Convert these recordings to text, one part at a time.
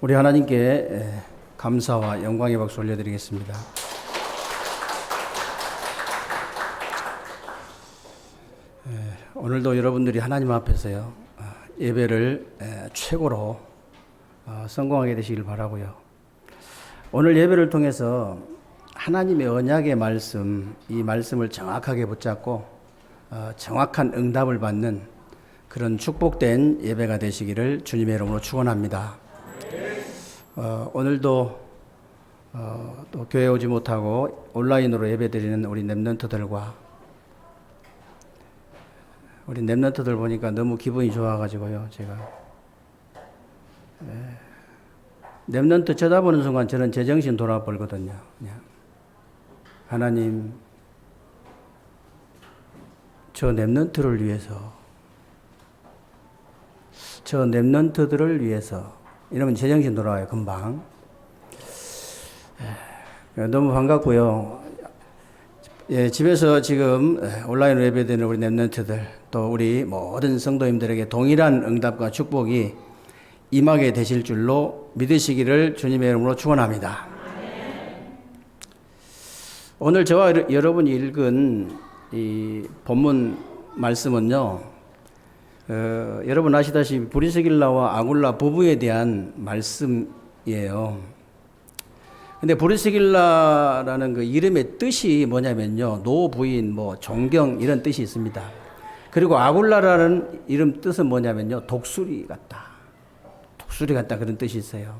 우리 하나님께 감사와 영광의 박수 올려드리겠습니다. 오늘도 여러분들이 하나님 앞에서요 예배를 최고로 성공하게 되시길 바라고요. 오늘 예배를 통해서 하나님의 언약의 말씀, 이 말씀을 정확하게 붙잡고 정확한 응답을 받는 그런 축복된 예배가 되시기를 주님의 이름으로 축원합니다. 오늘도 또 교회 오지 못하고 온라인으로 예배드리는 우리 렘넌트들과 우리 렘넌트들 보니까 너무 기분이 좋아가지고요. 제가 렘넌트 쳐다보는 순간 저는 제정신 돌아버리거든요. 그냥 하나님, 저 렘넌트를 위해서, 저 렘넌트들을 위해서 이러면 제정신 돌아와요, 금방. 너무 반갑고요. 집에서 지금 온라인으로 예배드리는 우리 렘넌트들, 또 우리 모든 성도님들에게 동일한 응답과 축복이 임하게 되실 줄로 믿으시기를 주님의 이름으로 축원합니다. 오늘 저와 여러분이 읽은 이 본문 말씀은요, 여러분 아시다시피 브리스길라와 아굴라 부부에 대한 말씀이에요. 근데 브리스길라라는 그 이름의 뜻이 뭐냐면요, 노부인, 존경 이런 뜻이 있습니다. 그리고 아굴라라는 이름 뜻은 뭐냐면요, 독수리 같다. 독수리 같다 그런 뜻이 있어요.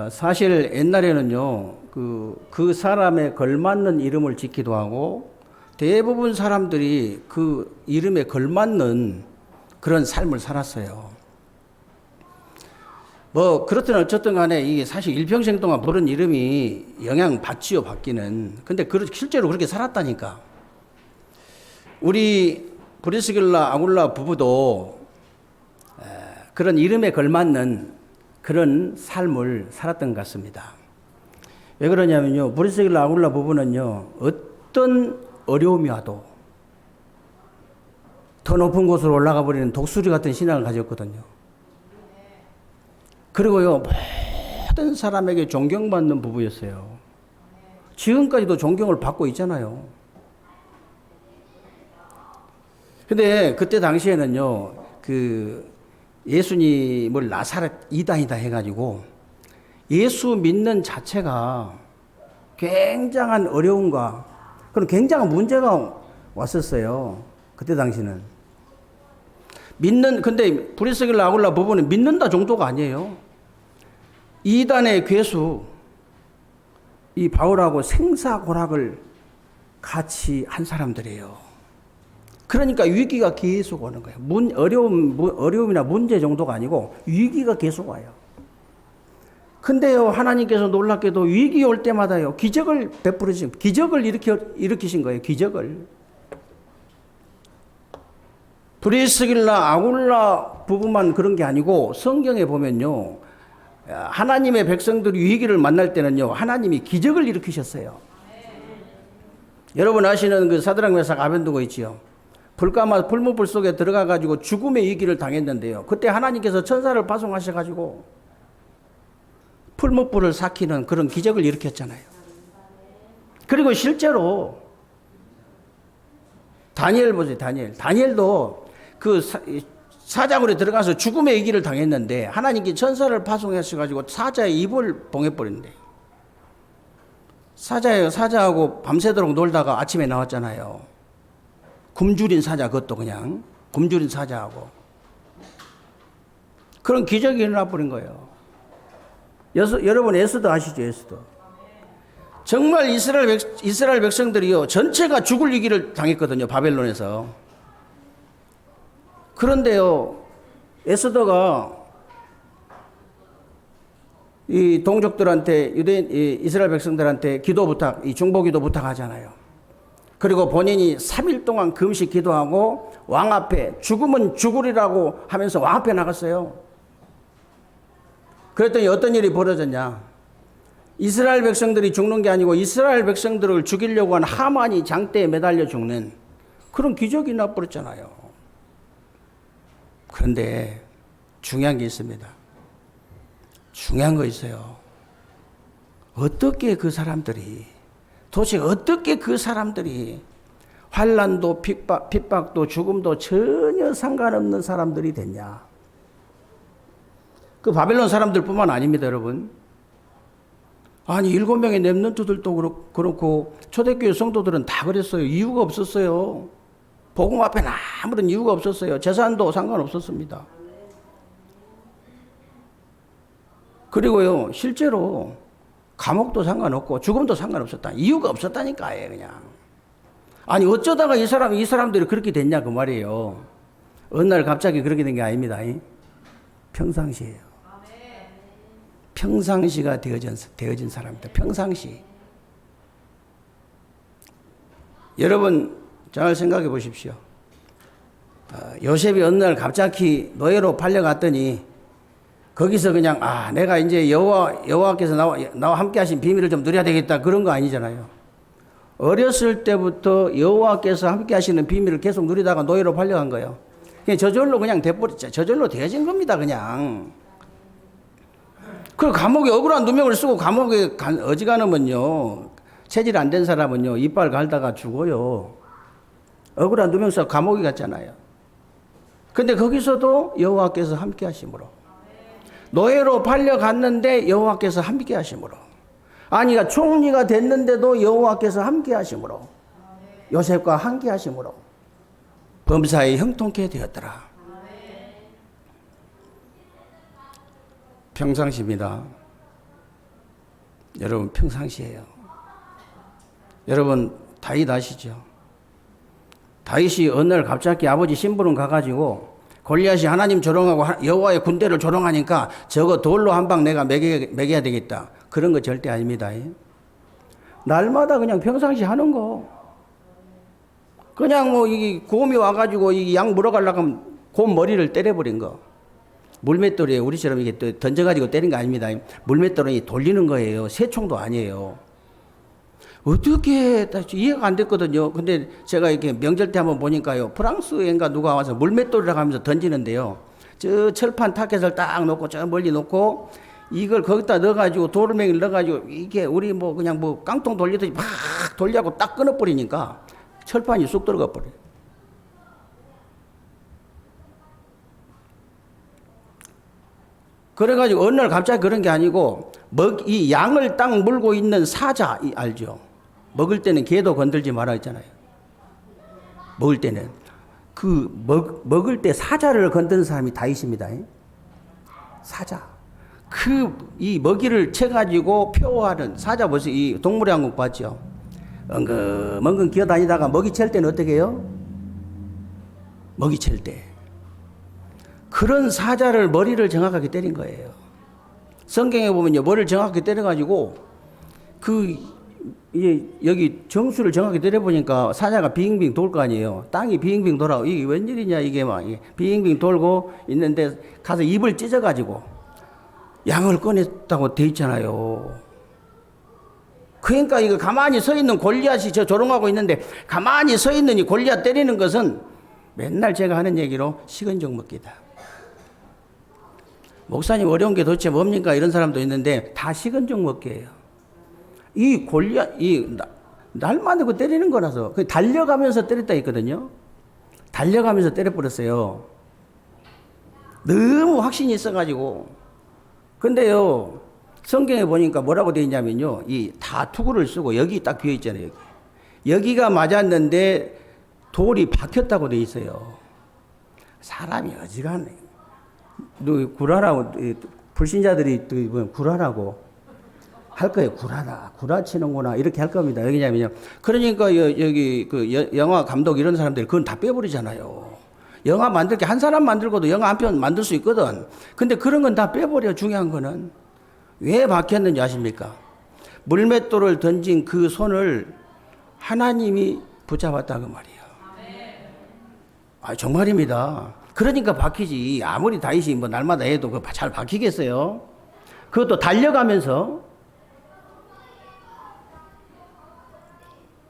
사실 옛날에는요, 그 사람에 걸맞는 이름을 짓기도 하고 대부분 사람들이 그 이름에 걸맞는 그런 삶을 살았어요. 그렇든 어쨌든 간에 이게 사실 일평생 동안 부른 이름이 영향 받지요, 받기는. 근데 실제로 그렇게 살았다니까. 우리 브리스길라 아굴라 부부도 그런 이름에 걸맞는 그런 삶을 살았던 것 같습니다. 왜 그러냐면요, 브리스길라 아굴라 부부는요, 어떤 어려움이 와도 더 높은 곳으로 올라가 버리는 독수리 같은 신앙을 가졌거든요. 그리고요, 모든 사람에게 존경받는 부부였어요. 지금까지도 존경을 받고 있잖아요. 근데 그때 당시에는요, 예수님을 나사렛 이단이다 해가지고 예수 믿는 자체가 굉장한 어려움과 그런 굉장한 문제가 왔었어요. 그때 당시는. 근데 브리스길라 아굴라 부부는 믿는다 정도가 아니에요. 이단의 괴수, 이 바울하고 생사고락을 같이 한 사람들이에요. 그러니까 위기가 계속 오는 거예요. 어려움이나 문제 정도가 아니고 위기가 계속 와요. 근데요, 하나님께서 놀랍게도 위기 올 때마다요, 기적을 일으키신 거예요, 기적을. 브리스길라 아굴라 부부만 그런 게 아니고 성경에 보면요, 하나님의 백성들이 위기를 만날 때는요, 하나님이 기적을 일으키셨어요. 여러분 아시는 그 사드락 메삭 아벤두고 있지요. 풀무불 속에 들어가 가지고 죽음의 위기를 당했는데요, 그때 하나님께서 천사를 파송하셔 가지고 풀무불을 삭히는 그런 기적을 일으켰잖아요. 그리고 실제로 다니엘 보세요. 다니엘도 그 사자굴에 들어가서 죽음의 위기를 당했는데 하나님께 천사를 파송하셔가지고 사자의 입을 봉해버린대. 사자하고 밤새도록 놀다가 아침에 나왔잖아요. 굶주린 사자, 그것도 그냥 굶주린 사자하고. 그런 기적이 일어나버린 거예요. 여러분 에스더 아시죠? 에스더. 정말 이스라엘 백성들이요, 전체가 죽을 위기를 당했거든요, 바벨론에서. 그런데요, 에스더가 이 동족들한테, 이스라엘 백성들한테 이 중보기도 부탁하잖아요. 그리고 본인이 3일 동안 금식 기도하고 왕 앞에 죽으면 죽으리라고 하면서 왕 앞에 나갔어요. 그랬더니 어떤 일이 벌어졌냐? 이스라엘 백성들이 죽는 게 아니고 이스라엘 백성들을 죽이려고 한 하만이 장대에 매달려 죽는 그런 기적이 나버렸잖아요. 그런데 중요한 게 있습니다. 중요한 거 있어요. 어떻게 그 사람들이 도대체 어떻게 그 사람들이 환난도 핍박도 죽음도 전혀 상관없는 사람들이 됐냐. 그 바벨론 사람들뿐만 아닙니다, 여러분. 아니 7명의 렘넌트들도 그렇고 초대교회 성도들은 다 그랬어요. 이유가 없었어요. 복음 앞에는 아무런 이유가 없었어요. 재산도 상관없었습니다. 그리고요, 실제로 감옥도 상관없고 죽음도 상관없었다. 이유가 없었다니까요, 그냥. 아니 어쩌다가 이 사람들이 그렇게 됐냐 그 말이에요. 어느 날 갑자기 그렇게 된 게 아닙니다. 평상시예요. 평상시가 되어진 사람입니다. 평상시. 여러분 잘 생각해 보십시오. 요셉이 어느 날 갑자기 노예로 팔려갔더니 거기서 그냥 내가 이제 여호와께서 나와 함께 하신 비밀을 좀 누려야 되겠다 그런 거 아니잖아요. 어렸을 때부터 여호와께서 함께 하시는 비밀을 계속 누리다가 노예로 팔려간 거예요. 그냥 저절로 그냥 저절로 되어진 겁니다, 그냥. 그 감옥에 억울한 누명을 쓰고 감옥에 어지간하면요, 체질 안 된 사람은요, 이빨 갈다가 죽어요. 억울한 누명 써서 감옥에 갔잖아요. 근데 거기서도 여호와께서 함께 하심으로. 노예로 팔려갔는데 여호와께서 함께 하심으로. 아니, 그러니까 총리가 됐는데도 여호와께서 함께 하심으로. 요셉과 함께 하심으로. 범사에 형통케 되었더라. 평상시입니다. 여러분 평상시예요. 여러분 다윗 아시죠? 다윗이 어느 날 갑자기 아버지 심부름 가가지고 골리앗이 하나님 조롱하고 여호와의 군대를 조롱하니까 저거 돌로 한 방 내가 먹여야 되겠다. 그런 거 절대 아닙니다. 날마다 그냥 평상시 하는 거. 그냥 뭐 이 곰이 와가지고 이 양 물어가려고 하면 곰 머리를 때려버린 거. 물맷돌이에 우리처럼 이게 또 던져가지고 때린 거 아닙니다. 물맷돌이 돌리는 거예요. 새총도 아니에요. 어떻게 이해가 안 됐거든요. 근데 제가 이렇게 명절 때 한번 보니까요, 프랑스인가 누가 와서 물맷돌이라고 하면서 던지는데요. 저 철판 타켓을 딱 놓고 저 멀리 놓고 이걸 거기다 넣어가지고 도루맹이를 넣어가지고 이게 우리 뭐 그냥 뭐 깡통 돌리듯이 막 돌려고 딱 끊어버리니까 철판이 쑥 들어가 버려요. 그래가지고 어느 날 갑자기 그런 게 아니고 이 양을 딱 물고 있는 사자 알죠? 먹을 때는 개도 건들지 마라 했잖아요. 먹을 때는 먹을 때 사자를 건드는 사람이 다윗입니다. 사자. 이 먹이를 채가지고 표하는 사자 벌써 이 동물의 왕국 봤죠? 엉금엉금 기어다니다가 먹이 챌 때는 어떻게 해요? 먹이 챌 때. 그런 사자를 머리를 정확하게 때린 거예요. 성경에 보면요, 머리를 정확하게 때려가지고 여기 정수를 정확하게 때려보니까 사자가 빙빙 돌 거 아니에요. 땅이 빙빙 돌아. 이게 웬일이냐 이게 막 빙빙 돌고 있는데 가서 입을 찢어가지고 양을 꺼냈다고 돼 있잖아요. 그러니까 이거 가만히 서 있는 골리앗이 저 조롱하고 있는데 가만히 서 있는 이 골리앗 때리는 것은 맨날 제가 하는 얘기로 식은죽 먹기다. 목사님 어려운 게 도대체 뭡니까? 이런 사람도 있는데 다 식은죽 먹기예요. 이 골리앗, 날마다 그 때리는 거라서 달려가면서 때렸다 했거든요. 달려가면서 때려버렸어요. 너무 확신이 있어가지고. 근데요, 성경에 보니까 뭐라고 되어 있냐면요, 다 투구를 쓰고 여기 딱 비어 있잖아요. 여기가 맞았는데 돌이 박혔다고 되어 있어요. 사람이 어지간해. 구라라고, 불신자들이 구라라고 할 거예요. 구라치는구나. 이렇게 할 겁니다. 왜냐면요. 그러니까 여기 영화 감독 이런 사람들이 그건 다 빼버리잖아요. 영화 만들 게 한 사람 만들고도 영화 한 편 만들 수 있거든. 근데 그런 건 다 빼버려. 중요한 거는. 왜 박혔는지 아십니까? 물맷돌을 던진 그 손을 하나님이 붙잡았다고 말이에요. 정말입니다. 그러니까 박히지. 아무리 다윗이 뭐 날마다 해도 그거 잘 박히겠어요? 그것도 달려가면서.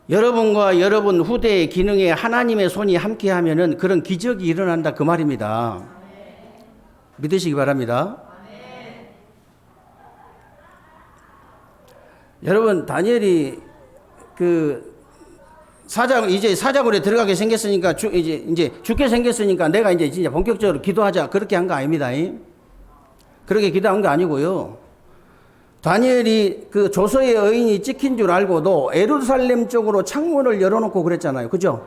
여러분과 여러분 후대의 기능에 하나님의 손이 함께 하면은 그런 기적이 일어난다 그 말입니다. 믿으시기 바랍니다. 여러분, 다니엘이 그 이제 사자굴에 들어가게 생겼으니까, 이제 죽게 생겼으니까 내가 이제 진짜 본격적으로 기도하자. 그렇게 한 거 아닙니다. 그렇게 기도한 거 아니고요. 다니엘이 그 조서의 의인이 찍힌 줄 알고도 예루살렘 쪽으로 창문을 열어놓고 그랬잖아요. 그죠?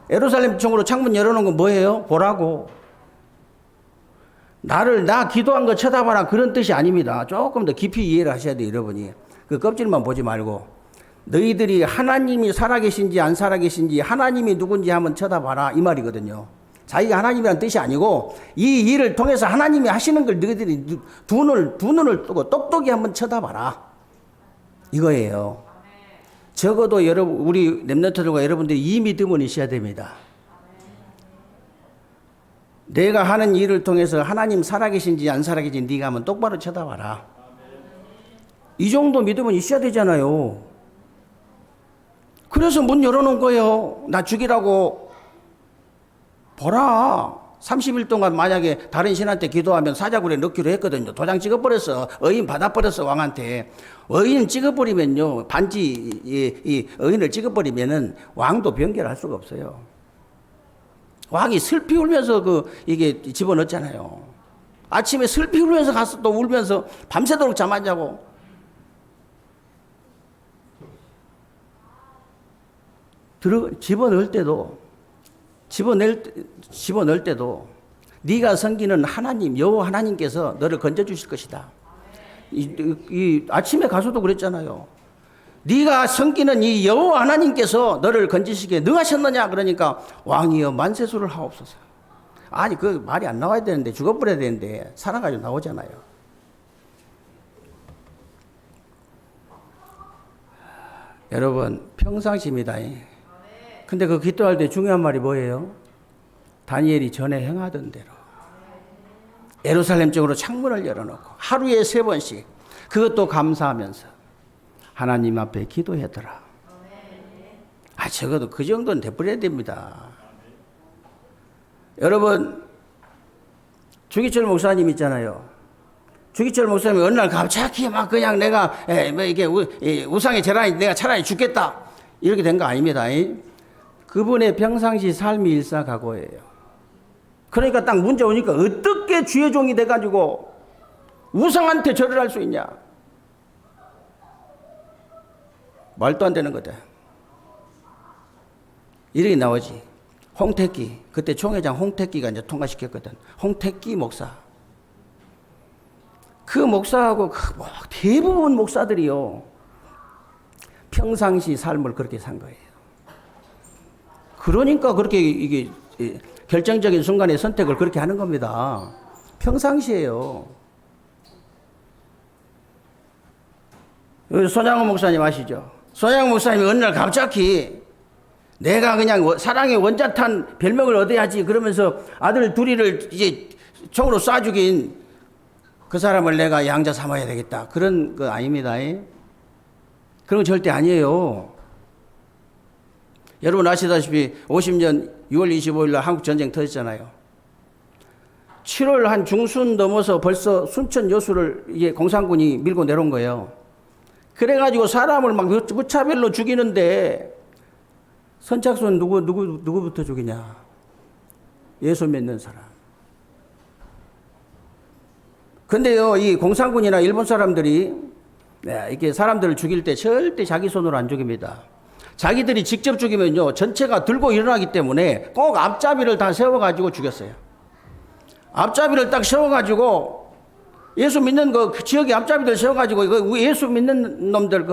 예루살렘 쪽으로 창문 열어놓은 건 뭐예요? 보라고. 나 기도한 거 쳐다봐라. 그런 뜻이 아닙니다. 조금 더 깊이 이해를 하셔야 돼요, 여러분이. 그 껍질만 보지 말고. 너희들이 하나님이 살아계신지 안 살아계신지 하나님이 누군지 한번 쳐다봐라. 이 말이거든요. 자기가 하나님이라는 뜻이 아니고 이 일을 통해서 하나님이 하시는 걸 너희들이 두 눈을 뜨고 똑똑히 한번 쳐다봐라. 이거예요. 적어도 우리 렘넌트들과 여러분들이 이 믿음은 있어야 됩니다. 내가 하는 일을 통해서 하나님 살아계신지 안 살아계신지 네가 한번 똑바로 쳐다봐라. 이 정도 믿음은 있어야 되잖아요. 그래서 문 열어놓은 거예요. 나 죽이라고. 보라. 30일 동안 만약에 다른 신한테 기도하면 사자굴에 넣기로 했거든요. 도장 찍어버렸어. 의인 받아버렸어, 왕한테. 의인 찍어버리면요. 이 의인을 찍어버리면은 왕도 변결할 수가 없어요. 왕이 슬피 울면서 이게 집어넣었잖아요. 아침에 슬피 울면서 가서 또 울면서 밤새도록 잠 안 자고. 집어넣을 때도 네가 섬기는 하나님, 여호와 하나님께서 너를 건져주실 것이다. 아침에 가서도 그랬잖아요. 네가 섬기는 이 여호와 하나님께서 너를 건지시기에 능하셨느냐? 그러니까 왕이여 만세수를 하옵소서. 아니 그 말이 안 나와야 되는데 죽어버려야 되는데 살아가지고 나오잖아요. 여러분 평상시입니다. 근데 그 기도할 때 중요한 말이 뭐예요? 다니엘이 전에 행하던 대로 예루살렘 쪽으로 창문을 열어놓고 하루에 3번씩 그것도 감사하면서 하나님 앞에 기도하더라. 적어도 그 정도는 돼버려야 됩니다. 여러분 주기철 목사님 있잖아요. 주기철 목사님이 어느 날 갑자기 막 그냥 내가 이게 우상의 재난이 내가 차라리 죽겠다 이렇게 된 거 아닙니다. 그분의 평상시 삶이 일사각오예요. 그러니까 딱 문제 오니까 어떻게 주의 종이 돼가지고 우상한테 절을 할 수 있냐? 말도 안 되는 거다. 이렇게 나오지. 홍택기, 그때 총회장 홍택기가 이제 통과시켰거든. 홍택기 목사. 그 목사하고 대부분 목사들이요. 평상시 삶을 그렇게 산 거예요. 그러니까 그렇게 이게 결정적인 순간에 선택을 그렇게 하는 겁니다. 평상시에요. 손양호 목사님 아시죠? 손양호 목사님이 어느 날 갑자기 내가 그냥 사랑의 원자탄 별명을 얻어야지 그러면서 아들 둘이를 이제 총으로 쏴 죽인 그 사람을 내가 양자 삼아야 되겠다. 그런 거 아닙니다. 그런 거 절대 아니에요. 여러분 아시다시피 50년 6월 25일 날 한국 전쟁 터졌잖아요. 7월 한 중순 넘어서 벌써 순천 여수를 이게 공산군이 밀고 내려온 거예요. 그래가지고 사람을 막 무차별로 죽이는데 선착순 누구부터 죽이냐? 예수 믿는 사람. 근데요, 이 공산군이나 일본 사람들이 이렇게 사람들을 죽일 때 절대 자기 손으로 안 죽입니다. 자기들이 직접 죽이면요, 전체가 들고 일어나기 때문에 꼭 앞잡이를 다 세워가지고 죽였어요. 앞잡이를 딱 세워가지고 예수 믿는 그 지역의 앞잡이들 세워가지고 예수 믿는 놈들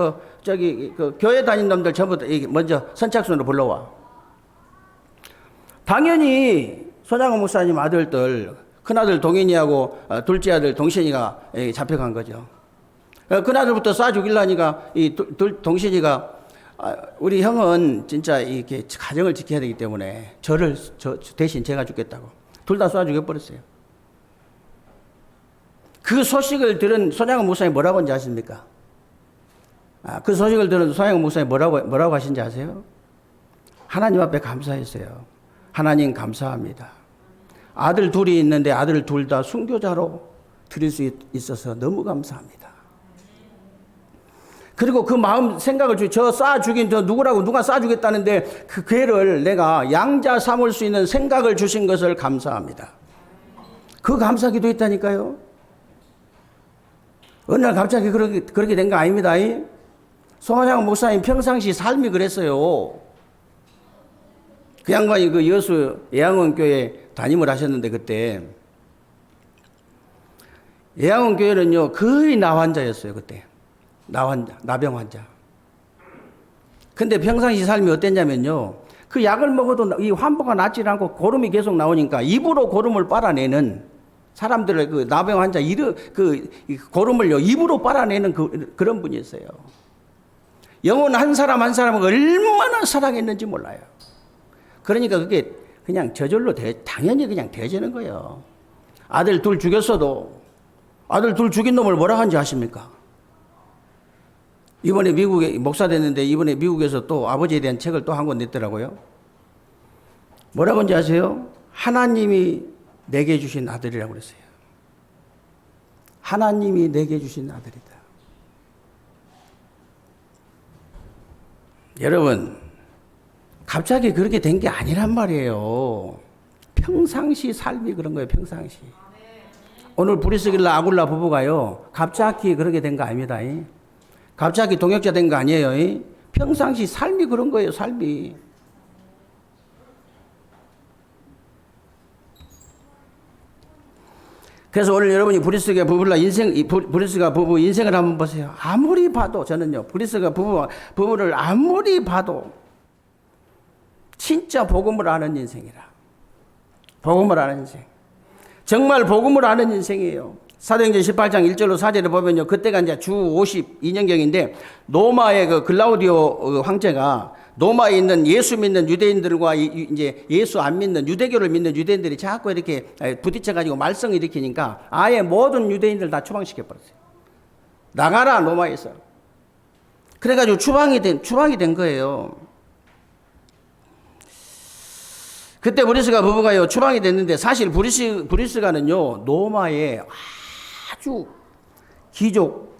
교회 다니는 놈들 전부 다 먼저 선착순으로 불러와. 당연히 손양호 목사님 아들들 큰아들 동인이하고 둘째 아들 동신이가 잡혀간 거죠. 큰아들부터 쏴 죽이려니까 동신이가 우리 형은 진짜 이렇게 가정을 지켜야 되기 때문에 대신 제가 죽겠다고 둘 다 쏴 죽여버렸어요. 그 소식을 들은 손양호 목사님 뭐라고 하는지 아십니까? 그 소식을 들은 손양호 목사님 뭐라고 하신지 아세요? 하나님 앞에 감사했어요. 하나님 감사합니다. 아들 둘이 있는데 아들 둘 다 순교자로 드릴 수 있어서 너무 감사합니다. 그리고 그 마음 생각을 저 쏴 죽인 저 누구라고 누가 쏴 주겠다는데 그 괴를 내가 양자 삼을 수 있는 생각을 주신 것을 감사합니다. 그 감사기도 있다니까요. 어느 날 갑자기 그렇게 된 거 아닙니다. 송하장 목사님 평상시 삶이 그랬어요. 그 양반이 그 여수 예양원교회 담임을 하셨는데 그때 예양원교회는요 거의 나환자였어요. 그때 나병 환자. 근데 평상시 삶이 어땠냐면요, 그 약을 먹어도 이 환부가 낫지 않고 고름이 계속 나오니까 입으로 고름을 빨아내는 사람들의 그 나병 환자 그 고름을요 입으로 빨아내는 그런 분이었어요. 영혼 한 사람 한 사람을 얼마나 사랑했는지 몰라요. 그러니까 그게 그냥 저절로 당연히 그냥 되지는 거예요. 아들 둘 죽였어도 아들 둘 죽인 놈을 뭐라 한지 아십니까? 이번에 미국에 목사 됐는데 이번에 미국에서 또 아버지에 대한 책을 또 한 권 냈더라고요. 뭐라고 한지 아세요? 하나님이 내게 주신 아들이라고 그랬어요. 하나님이 내게 주신 아들이다. 여러분, 갑자기 그렇게 된 게 아니란 말이에요. 평상시 삶이 그런 거예요. 평상시. 오늘 브리스길라 아굴라 부부가요 갑자기 그렇게 된 거 아닙니다. 갑자기 동역자 된 거 아니에요. 평상시 삶이 그런 거예요. 삶이. 그래서 오늘 여러분이 브리스가 부부 인생을 한번 보세요. 아무리 봐도 저는요 브리스가 부부를 아무리 봐도 진짜 복음을 아는 인생이라. 복음을 아는 인생. 정말 복음을 아는 인생이에요. 사도행전 18장 1절로 4절에 보면요. 그때가 이제 주 52년경인데 노마의 그 글라우디오 황제가 노마에 있는 예수 믿는 유대인들과 이제 예수 안 믿는 유대교를 믿는 유대인들이 자꾸 이렇게 부딪혀가지고 말썽을 일으키니까 아예 모든 유대인들 다 추방시켜버렸어요. 나가라 노마에서. 그래가지고 추방이 된 거예요. 그때 브리스가 부부가요 추방이 됐는데 사실 브리스가는요 노마의 아주 귀족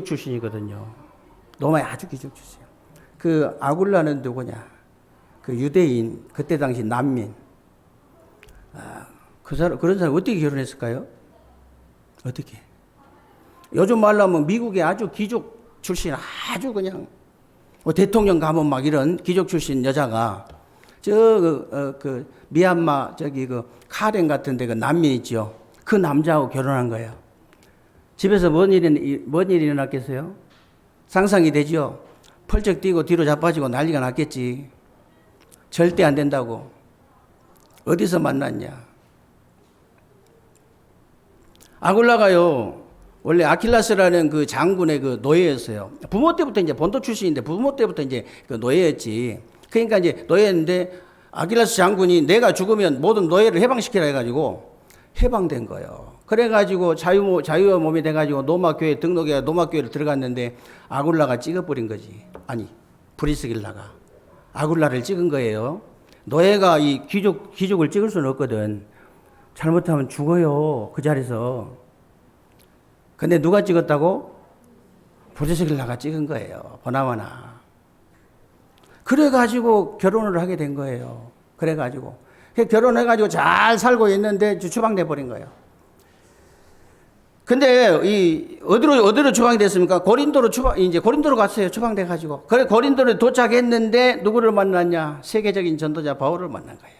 출신이거든요. 노마의 아주 귀족 출신. 그 아굴라는 누구냐? 그 유대인 그때 당시 난민. 그런 사람 어떻게 결혼했을까요? 어떻게? 요즘 말로 하면 미국의 아주 귀족 출신 아주 그냥 대통령 가면 막 이런 귀족 출신 여자가 그 미얀마 그 카렌 같은 데 그 난민 있죠. 그 남자하고 결혼한 거예요. 집에서 뭔 일이 일어났겠어요? 상상이 되죠? 펄쩍 뛰고 뒤로 자빠지고 난리가 났겠지. 절대 안 된다고. 어디서 만났냐? 아굴라가요 원래 아킬라스라는 그 장군의 그 노예였어요. 부모 때부터 이제 본토 출신인데 부모 때부터 이제 그 노예였지. 그러니까 이제 노예인데 아킬라스 장군이 내가 죽으면 모든 노예를 해방시키라 해가지고 해방된 거예요. 그래가지고 자유의 몸이 돼가지고 노마교회 등록해 노마교회를 들어갔는데 아굴라가 찍어버린 거지. 아니 브리스길라가 아굴라를 찍은 거예요. 노예가 이 귀족을 찍을 수는 없거든. 잘못하면 죽어요 그 자리에서. 근데 누가 찍었다고? 브리스길라가 찍은 거예요. 보나마나. 그래가지고 결혼을 하게 된 거예요. 그래가지고 결혼해가지고 잘 살고 있는데 추방돼 버린 거예요. 근데 어디로 추방이 됐습니까? 고린도로 갔어요. 추방돼 가지고. 그래 고린도로 도착했는데 누구를 만났냐? 세계적인 전도자 바울을 만난 거예요.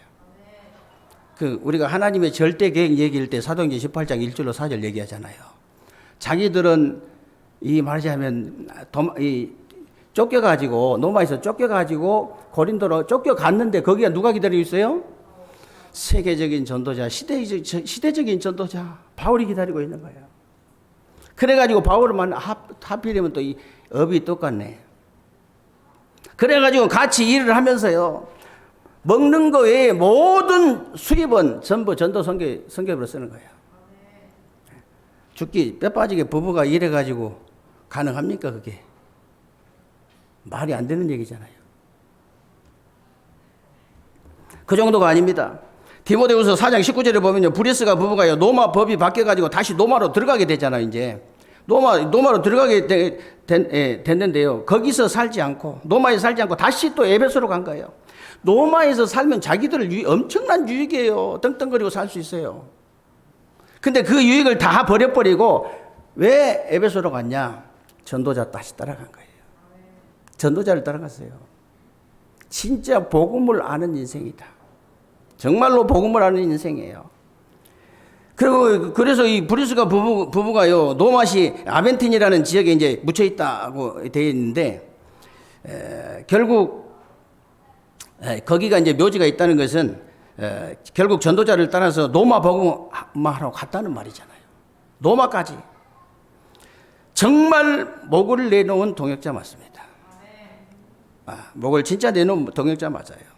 그 우리가 하나님의 절대 계획 얘기할 때 사도행전 18장 1절로 4절 얘기하잖아요. 자기들은 말하자면 쫓겨가지고 노마에서 쫓겨가지고 고린도로 쫓겨갔는데 거기가 누가 기다리고 있어요? 세계적인 전도자, 시대적인 전도자 바울이 기다리고 있는 거예요. 그래가지고 바울을 하필이면 또 이 업이 똑같네. 그래가지고 같이 일을 하면서요 먹는 거 외에 모든 수입은 전부 전도 선교비로 쓰는 거예요. 죽기 뼈 빠지게 부부가 일해가지고 가능합니까 그게? 말이 안 되는 얘기잖아요. 그 정도가 아닙니다. 디모데후서 4장 19절에 보면요. 브리스가 부부가요. 노마 법이 바뀌어가지고 다시 노마로 들어가게 되잖아요. 이제 노마로 들어가게 됐는데요. 거기서 살지 않고, 노마에서 살지 않고 다시 또 에베소로 간 거예요. 노마에서 살면 자기들 엄청난 유익이에요. 떵떵거리고 살 수 있어요. 근데 그 유익을 다 버려버리고 왜 에베소로 갔냐? 전도자 다시 따라간 거예요. 전도자를 따라갔어요. 진짜 복음을 아는 인생이다. 정말로 복음을 아는 인생이에요. 그리고 그래서 이 브루스가 부부가요, 노맛이 아벤틴이라는 지역에 이제 묻혀 있다고 되어 있는데, 결국 거기가 이제 묘지가 있다는 것은 결국 전도자를 따라서 노마 복음하러 갔다는 말이잖아요. 노마까지 정말 목을 내놓은 동역자 맞습니다. 목을 진짜 내놓은 동역자 맞아요.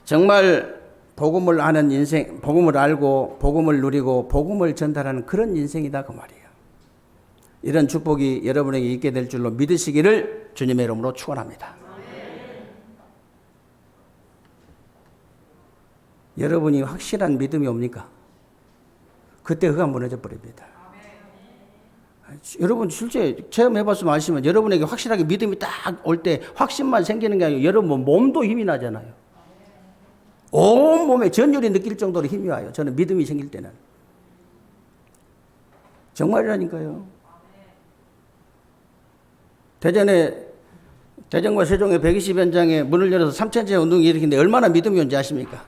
정말 복음을 아는 인생, 복음을 알고 복음을 누리고 복음을 전달하는 그런 인생이다 그 말이에요. 이런 축복이 여러분에게 있게 될 줄로 믿으시기를 주님의 이름으로 축원합니다. 여러분이 확실한 믿음이 옵니까? 그때 그가 무너져 버립니다. 여러분 실제 체험해봤으면 아시면 여러분에게 확실하게 믿음이 딱 올 때 확신만 생기는 게 아니고 여러분 몸도 힘이 나잖아요. 온 몸에 전율이 느낄 정도로 힘이 와요. 저는 믿음이 생길 때는. 정말이라니까요. 대전과 세종의 120연장에 문을 열어서 3천제 운동이 일으키는데 얼마나 믿음이 온지 아십니까?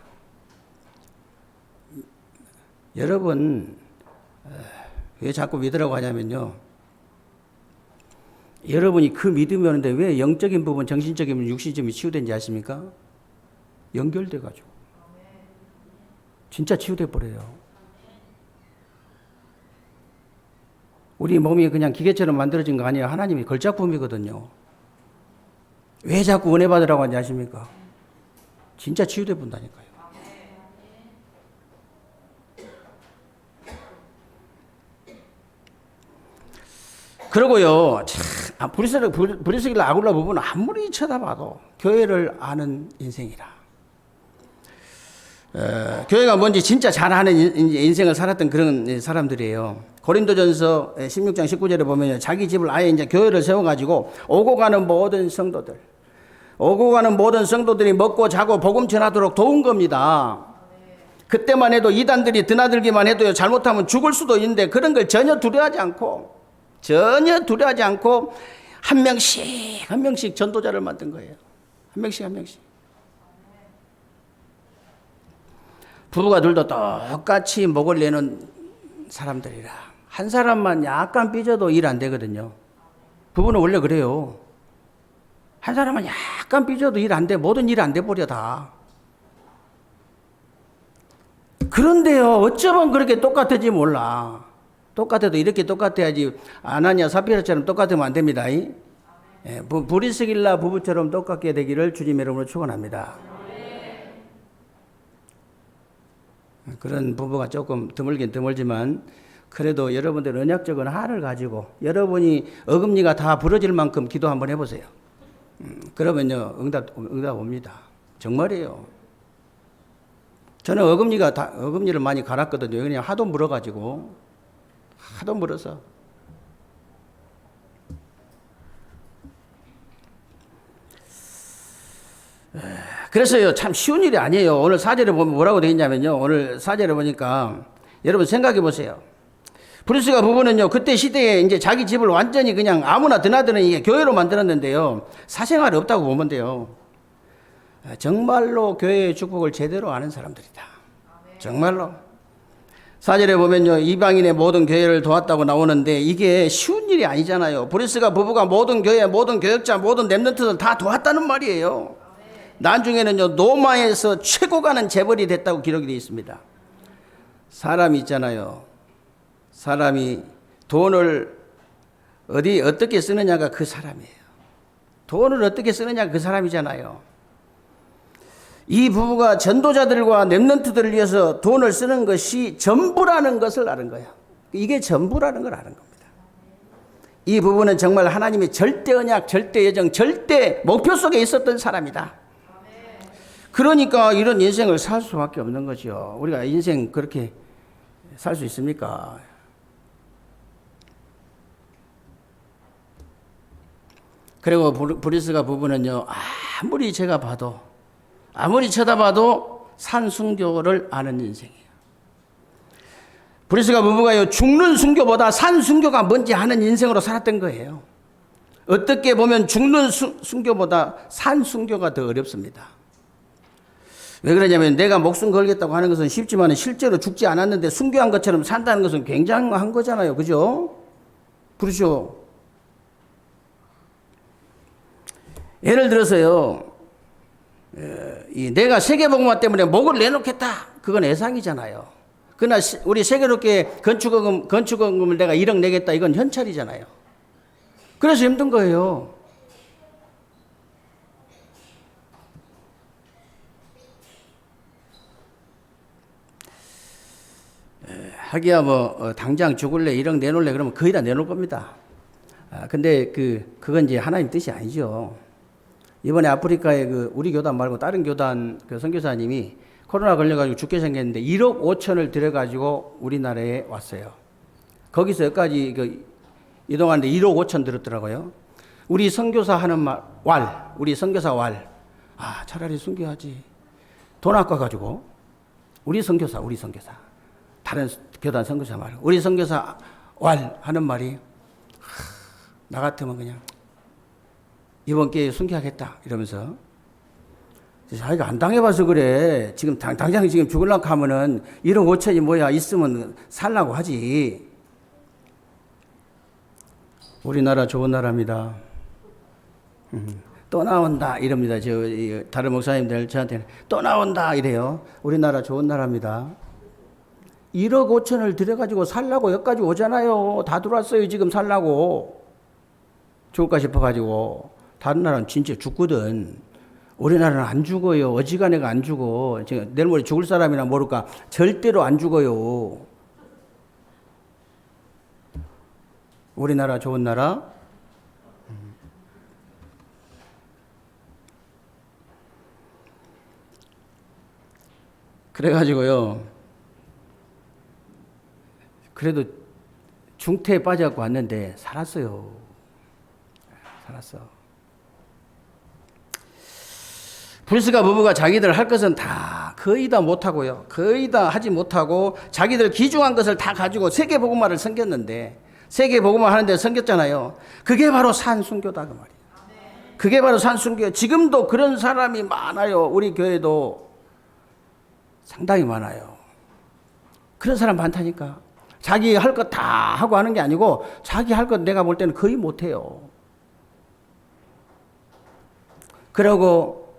여러분, 왜 자꾸 믿으라고 하냐면요. 여러분이 그 믿음이 오는데 왜 영적인 부분, 정신적인 부분, 육신적인 치유된지 아십니까? 연결돼가지고. 진짜 치유돼 버려요. 우리 몸이 그냥 기계처럼 만들어진 거 아니에요. 하나님이 걸작품이거든요. 왜 자꾸 은혜 받으라고 하는지 아십니까? 진짜 치유돼 본다니까요. 그러고요, 브리스길라 아굴라 부부는 아무리 쳐다봐도 교회를 아는 인생이라. 교회가 뭔지 진짜 잘 아는 인생을 살았던 그런 사람들이에요. 고린도전서 16장 19절에 보면 자기 집을 아예 이제 교회를 세워가지고 오고 가는 모든 성도들이 먹고 자고 복음 전하도록 도운 겁니다. 그때만 해도 이단들이 드나들기만 해도요, 잘못하면 죽을 수도 있는데 그런 걸 전혀 두려워하지 않고 한 명씩 전도자를 만든 거예요. 한 명씩. 부부가 둘도 똑같이 목을 내는 사람들이라 한 사람만 약간 삐져도 일 안 되거든요. 부부는 원래 그래요. 한 사람만 약간 삐져도 일 안 돼. 모든 일 안 돼 버려 다. 그런데요, 어쩌면 그렇게 똑같을지 몰라. 똑같아도 이렇게 똑같아야지 아나니아 사피라처럼 똑같으면 안 됩니다. 브리스길라 부부처럼 똑같게 되기를 주님의 이름으로 축원합니다. 그런 부부가 조금 드물긴 드물지만 그래도 여러분들 언약적인 한을 가지고 여러분이 어금니가 다 부러질 만큼 기도 한번 해보세요. 그러면요 응답 옵니다. 정말이에요. 저는 어금니를 많이 갈았거든요. 그냥 하도 물어가지고. 하도 물어서. 그래서요, 참 쉬운 일이 아니에요. 오늘 사절에 보면 뭐라고 되어 있냐면요. 오늘 사절에 보니까 여러분 생각해 보세요. 브루스가 부부는요, 그때 시대에 이제 자기 집을 완전히 그냥 아무나 드나드는 이게 교회로 만들었는데요. 사생활이 없다고 보면 돼요. 정말로 교회의 축복을 제대로 아는 사람들이다. 정말로. 4절에 보면요, 이방인의 모든 교회를 도왔다고 나오는데 이게 쉬운 일이 아니잖아요. 브루스가 부부가 모든 교회, 모든 교역자, 모든 렘넌트들 다 도왔다는 말이에요. 나중에는요, 노마에서 최고 가는 재벌이 됐다고 기록이 되어 있습니다. 사람이 있잖아요. 사람이 돈을 어떻게 쓰느냐가 그 사람이에요. 돈을 어떻게 쓰느냐가 그 사람이잖아요. 이 부부가 전도자들과 렘넌트들을 위해서 돈을 쓰는 것이 전부라는 것을 아는 거예요. 이게 전부라는 걸 아는 겁니다. 이 부부는 정말 하나님의 절대 언약, 절대 예정, 절대 목표 속에 있었던 사람이다. 그러니까 이런 인생을 살 수밖에 없는 거죠. 우리가 인생 그렇게 살 수 있습니까? 그리고 브리스가 부부는요, 아무리 제가 봐도, 아무리 쳐다봐도 산순교를 아는 인생이에요. 브리스가 부부가요, 죽는 순교보다 산순교가 뭔지 아는 인생으로 살았던 거예요. 어떻게 보면 죽는 순교보다 산순교가 더 어렵습니다. 왜 그러냐면 내가 목숨 걸겠다고 하는 것은 쉽지만 실제로 죽지 않았는데 순교한 것처럼 산다는 것은 굉장한 거잖아요. 그죠? 그렇죠. 예를 들어서요, 내가 세계복음화 때문에 목을 내놓겠다. 그건 애상이잖아요. 그러나 우리 세계롭게 건축원금을 내가 1억 내겠다. 이건 현찰이잖아요. 그래서 힘든 거예요. 하기야 당장 죽을래 1억 내놓을래 그러면 거의 다 내놓을 겁니다. 근데 그건 이제 하나님 뜻이 아니죠. 이번에 아프리카에 우리 교단 말고 다른 교단 선교사님이 코로나 걸려가지고 죽게 생겼는데 1억 5천을 들여가지고 우리나라에 왔어요. 거기서 여기까지 이동하는데 1억 5천 들었더라고요. 우리 선교사 하는 말, 우리 선교사 차라리 순교하지. 돈 아까가지고 우리 선교사. 다른 교단 선교사 말. 우리 선교사 하는 말이 나 같으면 그냥 이번 기회에 순교하겠다 이러면서 자기가 안 당해봐서 그래. 지금 당장 지금 죽으려고 하면은 1억 5천이 뭐야 있으면 살라고 하지. 우리나라 좋은 나라입니다. 또 나온다 이럽니다. 다른 목사님들 저한테는 또 나온다 이래요. 우리나라 좋은 나라입니다. 1억 5천을 들여가지고 살라고 여기까지 오잖아요. 다 들어왔어요. 지금 살라고. 죽을까 싶어가지고. 다른 나라는 진짜 죽거든. 우리나라는 안 죽어요. 어지간해가 안 죽어. 내일 모레 죽을 사람이나 모를까. 절대로 안 죽어요. 우리나라 좋은 나라. 그래가지고요. 그래도 중태에 빠져갖고 왔는데 살았어요. 살았어. 브리스가 부부가 자기들 할 것은 다 거의 다 못하고요. 거의 다 하지 못하고 자기들 귀중한 것을 다 가지고 세계복음화를 섬겼는데 세계복음화 하는데 섬겼잖아요. 그게 바로 산순교다 그 말이에요. 그게 바로 산순교. 지금도 그런 사람이 많아요. 우리 교회도 상당히 많아요. 그런 사람 많다니까. 자기 할 것 다 하고 하는 게 아니고 자기 할 것 내가 볼 때는 거의 못해요. 그러고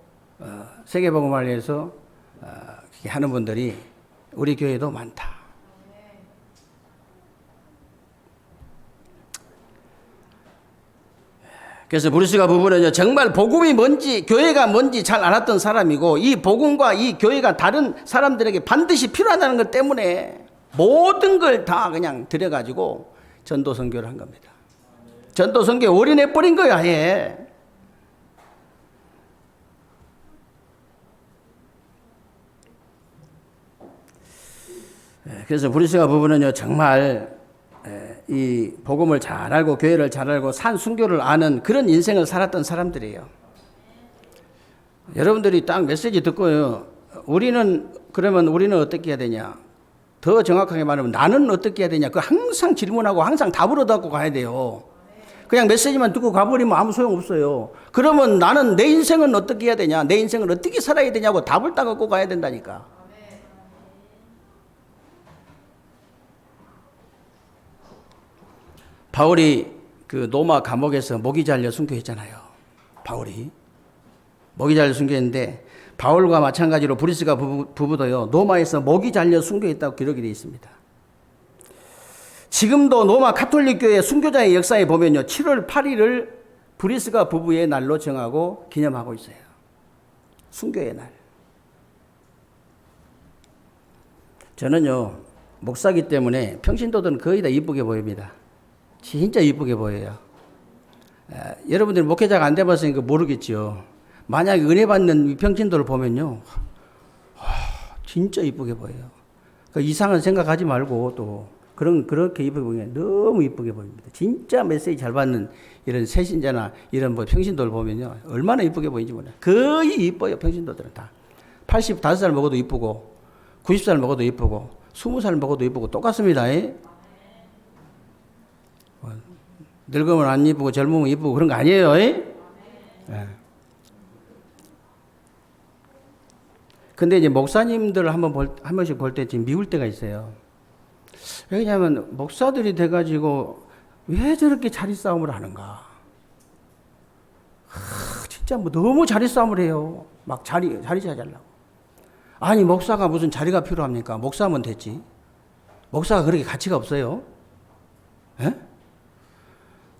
세계복음화를 위해서 하는 분들이 우리 교회도 많다. 그래서 브루스가 부부는 정말 복음이 뭔지 교회가 뭔지 잘 알았던 사람이고 이 복음과 이 교회가 다른 사람들에게 반드시 필요하다는 것 때문에 모든 걸 다 그냥 들여가지고 전도 선교를 한 겁니다. 전도 선교에 올인해버린 거야 아예. 그래서 브루스가 부부는요 정말 이 복음을 잘 알고 교회를 잘 알고 산 순교를 아는 그런 인생을 살았던 사람들이에요. 여러분들이 딱 메시지 듣고요. 그러면 우리는 어떻게 해야 되냐? 더 정확하게 말하면 나는 어떻게 해야 되냐? 그 항상 질문하고 항상 답을 얻어갖고 가야 돼요. 그냥 메시지만 듣고 가버리면 아무 소용 없어요. 그러면 나는 내 인생은 어떻게 해야 되냐? 내 인생을 어떻게 살아야 되냐고 답을 따갖고 가야 된다니까. 바울이 그 로마 감옥에서 목이 잘려 순교했잖아요. 바울이 목이 잘려 순교했는데 바울과 마찬가지로 브리스가 부부도요 로마에서 목이 잘려 순교했다고 기록이 되어 있습니다. 지금도 로마 가톨릭 교회 순교자의 역사에 보면요 7월 8일을 브리스가 부부의 날로 정하고 기념하고 있어요. 순교의 날. 저는요 목사기 때문에 평신도들은 거의 다 이쁘게 보입니다. 진짜 이쁘게 보여요. 여러분들이 목회자가 안 돼봤으니까 모르겠죠. 만약에 은혜 받는 평신도를 보면요. 진짜 이쁘게 보여요. 이상한 생각하지 말고 또 그렇게 이쁘게 보면 너무 이쁘게 보입니다. 진짜 메시지 잘 받는 이런 새신자나 이런 뭐 평신도를 보면요. 얼마나 이쁘게 보이는지 몰라요. 거의 이뻐요. 평신도들은 다. 85살 먹어도 이쁘고, 90살 먹어도 이쁘고, 20살 먹어도 이쁘고 똑같습니다. 늙으면 안 이쁘고 젊으면 이쁘고 그런 거 아니에요. 근데 이제 목사님들 한 번씩 볼 때 지금 미울 때가 있어요. 왜냐하면 목사들이 돼가지고 왜 저렇게 자리 싸움을 하는가? 진짜 뭐 너무 자리 싸움을 해요. 막 자리 차지하려고. 아니 목사가 무슨 자리가 필요합니까? 목사면 됐지. 목사가 그렇게 가치가 없어요. 에?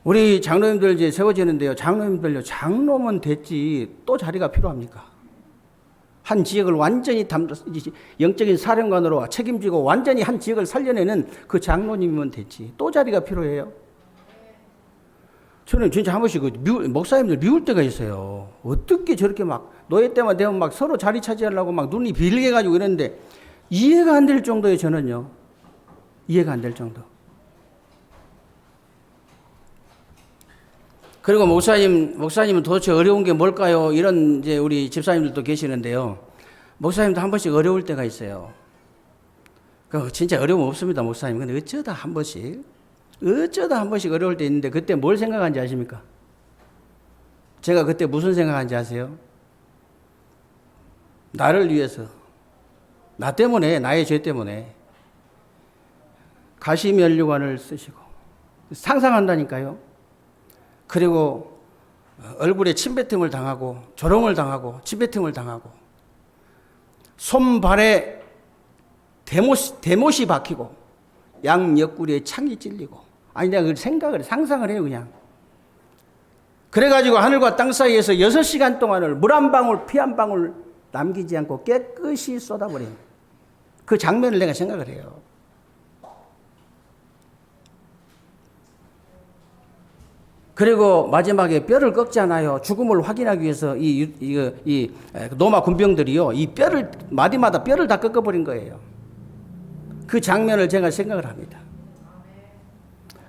우리 장로님들 이제 세워지는데요. 장로님들요. 장로면 됐지. 또 자리가 필요합니까? 한 지역을 완전히 영적인 사령관으로 책임지고 완전히 한 지역을 살려내는 그 장로님이면 됐지. 또 자리가 필요해요. 저는 진짜 한 번씩 목사님들 미울 때가 있어요. 어떻게 저렇게 막 노예 때만 되면 막 서로 자리 차지하려고 막 눈이 빌게 가지고 이러는데 이해가 안 될 정도예요. 저는요. 이해가 안 될 정도. 그리고 목사님은 도대체 어려운 게 뭘까요? 이런 이제 우리 집사님들도 계시는데요. 목사님도 한 번씩 어려울 때가 있어요. 진짜 어려움 없습니다, 목사님. 근데 어쩌다 한 번씩 어려울 때 있는데 그때 뭘 생각하는지 아십니까? 제가 그때 무슨 생각하는지 아세요? 나를 위해서, 나 때문에, 나의 죄 때문에 가시면류관을 쓰시고 상상한다니까요. 그리고 얼굴에 침뱉음을 당하고 조롱을 당하고 침뱉음을 당하고 손발에 대못이 박히고 양 옆구리에 창이 찔리고 아니 내가 그 상상을 해요 그냥. 그래가지고 하늘과 땅 사이에서 6시간 동안을 물 한 방울 피 한 방울 남기지 않고 깨끗이 쏟아버린 그 장면을 내가 생각을 해요. 그리고 마지막에 뼈를 꺾잖아요. 죽음을 확인하기 위해서 이 로마 군병들이요. 이 뼈를, 마디마다 뼈를 다 꺾어버린 거예요. 그 장면을 제가 생각을 합니다.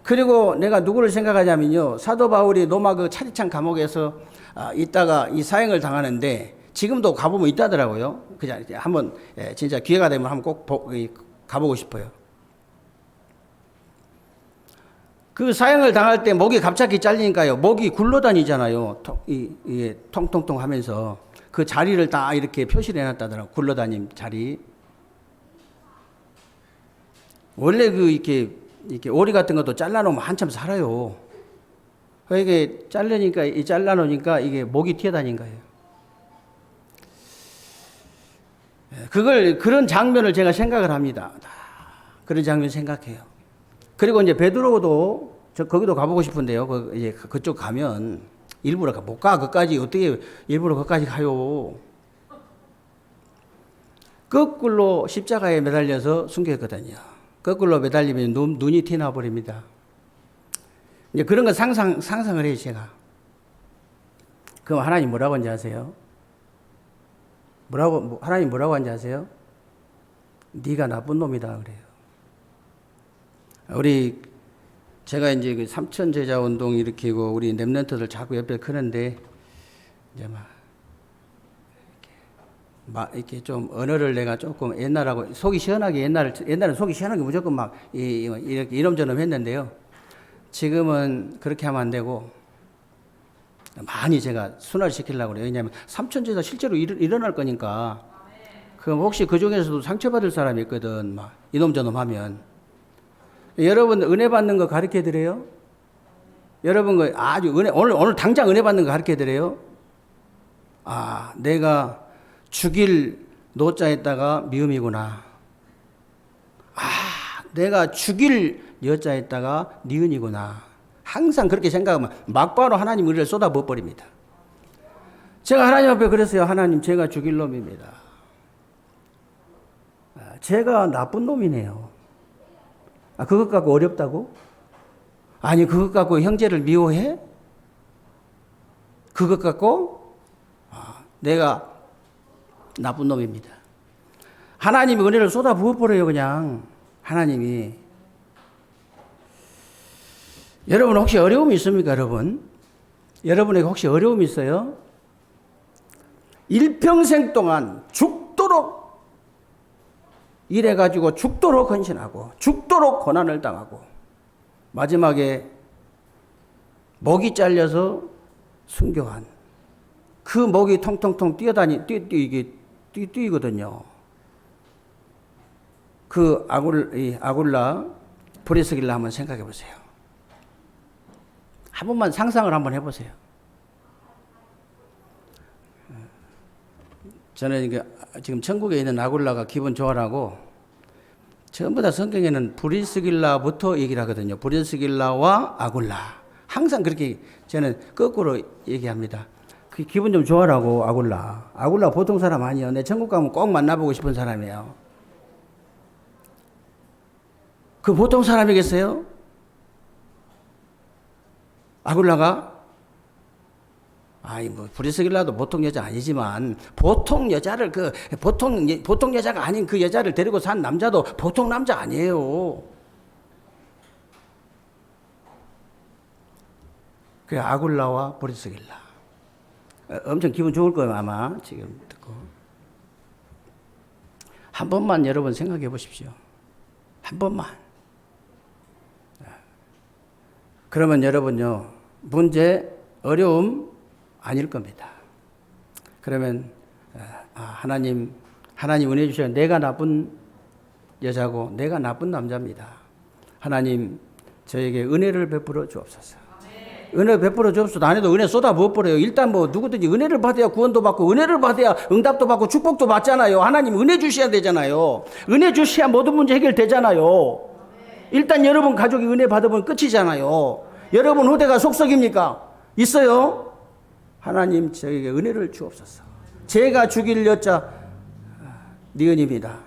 그리고 내가 누구를 생각하냐면요. 사도 바울이 로마 그 차디찬 감옥에서 있다가 이 사형을 당하는데 지금도 가보면 있다더라고요. 그냥 한번 진짜 기회가 되면 한번 꼭 가보고 싶어요. 그 사형을 당할 때 목이 갑자기 잘리니까요. 목이 굴러다니잖아요. 통통통 하면서 그 자리를 다 이렇게 표시를 해놨다더라고요. 굴러다닌 자리. 원래 이렇게 오리 같은 것도 잘라놓으면 한참 살아요. 이게 잘라놓으니까 이게 목이 튀어다닌 거예요. 그런 장면을 제가 생각을 합니다. 그런 장면 생각해요. 그리고 이제 베드로도 거기도 가보고 싶은데요. 그쪽 가면 일부러 못 가. 그까지 어떻게 일부러 그까지 가요? 거꾸로 십자가에 매달려서 숨겼거든요. 거꾸로 매달리면 눈이 튀나 버립니다. 이제 그런 거 상상을 해요, 제가. 그럼 하나님 뭐라고 하는지 아세요? 하나님 뭐라고 하는지 아세요? 네가 나쁜 놈이다 그래요. 제가 이제 그 삼천 제자 운동 일으키고 우리 랩런트들 자꾸 옆에 크는데 이제 이렇게 좀 언어를 내가 조금 옛날하고 속이 시원하게 옛날은 속이 시원하게 무조건 막 이렇게 이놈저놈 했는데요. 지금은 그렇게 하면 안 되고 많이 제가 순화시키려고 그래요. 왜냐하면 삼천 제자 실제로 일어날 거니까. 그럼 혹시 그 중에서도 상처받을 사람이 있거든. 막 이놈저놈 하면. 여러분 은혜 받는 거 가르쳐 드려요? 여러분 거 아주 오늘 당장 은혜 받는 거 가르쳐 드려요? 내가 죽일 노자에다가 미음이구나. 내가 죽일 여자에다가 니은이구나. 항상 그렇게 생각하면 막바로 하나님 은혜를 쏟아부어 버립니다. 제가 하나님 앞에 그랬어요. 하나님 제가 죽일 놈입니다. 제가 나쁜 놈이네요. 그것 갖고 어렵다고? 아니, 그것 갖고 형제를 미워해? 그것 갖고? 내가 나쁜 놈입니다. 하나님이 은혜를 쏟아 부어버려요, 그냥. 하나님이. 여러분 혹시 어려움이 있습니까, 여러분? 여러분에게 혹시 어려움이 있어요? 일평생 동안 죽도록 일해가지고 죽도록 헌신하고 죽도록 고난을 당하고 마지막에 목이 잘려서 순교한 그 목이 통통통 뛰거든요. 그 아굴라 브리스길라 한번 생각해 보세요. 한 번만 상상을 한번 해보세요. 저는 지금 천국에 있는 아굴라가 기분 좋아라고 전부 다 성경에는 브리스길라부터 얘기를 하거든요. 브리스길라와 아굴라. 항상 그렇게 저는 거꾸로 얘기합니다. 그 기분 좀 좋아라고 아굴라. 아굴라 보통 사람 아니에요. 내 천국 가면 꼭 만나보고 싶은 사람이에요. 그 보통 사람이겠어요? 아굴라가? 브리스길라도 보통 여자 아니지만, 보통 여자를, 보통 여자가 아닌 그 여자를 데리고 산 남자도 보통 남자 아니에요. 그 아굴라와 브리스길라. 엄청 기분 좋을 거예요, 아마. 지금 듣고. 한 번만 여러분 생각해 보십시오. 한 번만. 그러면 여러분요, 문제, 어려움 아닐 겁니다. 그러면 하나님 은혜 주셔서 내가 나쁜 여자고 내가 나쁜 남자입니다. 하나님 저에게 은혜를 베풀어 주옵소서. 은혜 베풀어 주옵소서. 안 해도 은혜 쏟아 부어버려요. 일단 누구든지 은혜를 받아야 구원도 받고 은혜를 받아야 응답도 받고 축복도 받잖아요. 하나님 은혜 주셔야 되잖아요. 은혜 주셔야 모든 문제 해결되잖아요. 일단 여러분 가족이 은혜 받으면 끝이잖아요. 여러분 후대가 속썩입니까? 있어요? 하나님 저에게 은혜를 주옵소서. 제가 죽일 여자 니은입니다.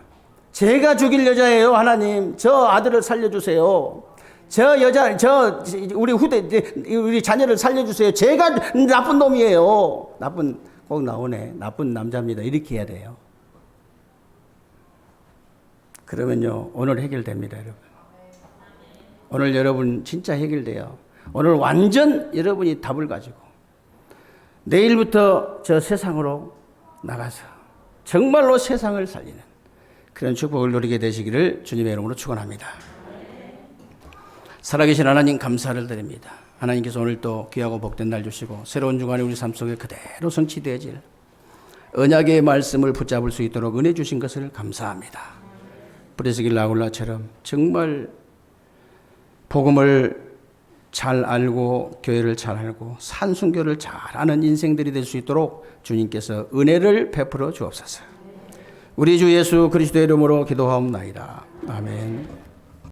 제가 죽일 여자예요. 하나님 저 아들을 살려주세요. 우리 자녀를 살려주세요. 제가 나쁜 놈이에요. 꼭 나오네. 나쁜 남자입니다. 이렇게 해야 돼요. 그러면요 오늘 해결됩니다, 여러분. 오늘 여러분 진짜 해결돼요. 오늘 완전 여러분이 답을 가지고 내일부터 저 세상으로 나가서 정말로 세상을 살리는 그런 축복을 누리게 되시기를 주님의 이름으로 축원합니다. 살아계신 하나님 감사를 드립니다. 하나님께서 오늘 또 귀하고 복된 날 주시고 새로운 주간이 우리 삶 속에 그대로 성취되어질 언약의 말씀을 붙잡을 수 있도록 은혜 주신 것을 감사합니다. 브리스길라 아굴라처럼 정말 복음을 잘 알고 교회를 잘 알고 산순교를 잘 아는 인생들이 될 수 있도록 주님께서 은혜를 베풀어 주옵소서. 우리 주 예수 그리스도의 이름으로 기도하옵나이다. 아멘.